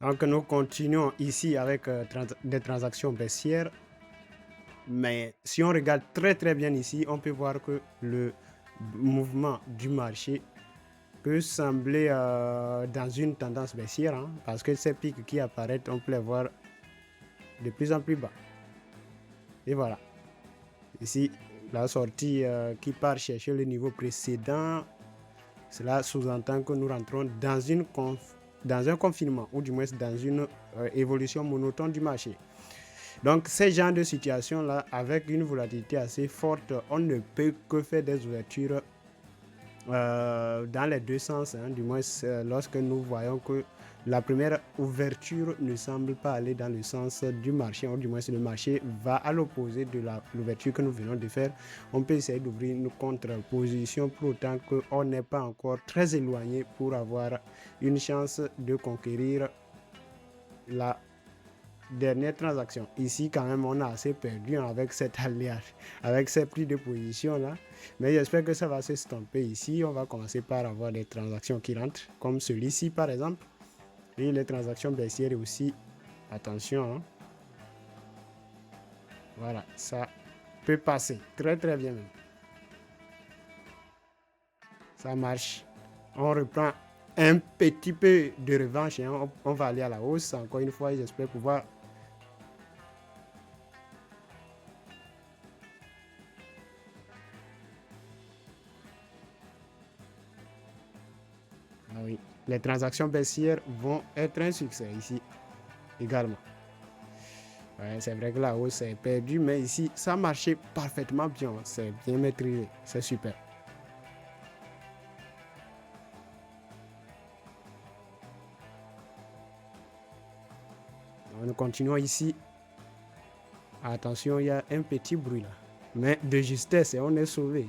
Donc nous continuons ici avec des transactions baissières. Mais si on regarde très bien ici, on peut voir que le mouvement du marché peut sembler dans une tendance baissière, hein, parce que ces pics qui apparaissent, on peut les voir de plus en plus bas. Et voilà. Ici, la sortie qui part chercher le niveau précédent, cela sous-entend que nous rentrons dans un confinement, ou du moins dans une évolution monotone du marché. Donc, ces genres de situations-là, avec une volatilité assez forte, on ne peut que faire des ouvertures dans les deux sens, hein, du moins lorsque nous voyons que la première ouverture ne semble pas aller dans le sens du marché, ou du moins si le marché va à l'opposé de l'ouverture que nous venons de faire, on peut essayer d'ouvrir une contre-position pour autant qu'on n'est pas encore très éloigné pour avoir une chance de conquérir la dernière transaction. Ici, quand même, on a assez perdu avec cet alliage, avec ces prix de position là. Mais j'espère que ça va se stamper ici. On va commencer par avoir des transactions qui rentrent, comme celui-ci par exemple. Et les transactions baissières aussi. Attention, hein. Voilà, ça peut passer très bien même. Ça marche. On reprend un petit peu de revanche, hein. On va aller à la hausse. Encore une fois, j'espère pouvoir. Ah oui, les transactions baissières vont être un succès ici également. Ouais, c'est vrai que la hausse est perdue, mais ici, ça marchait parfaitement bien. C'est bien maîtrisé. C'est super. Nous continuons ici. Attention, il y a un petit bruit là. Mais de justesse, et on est sauvé.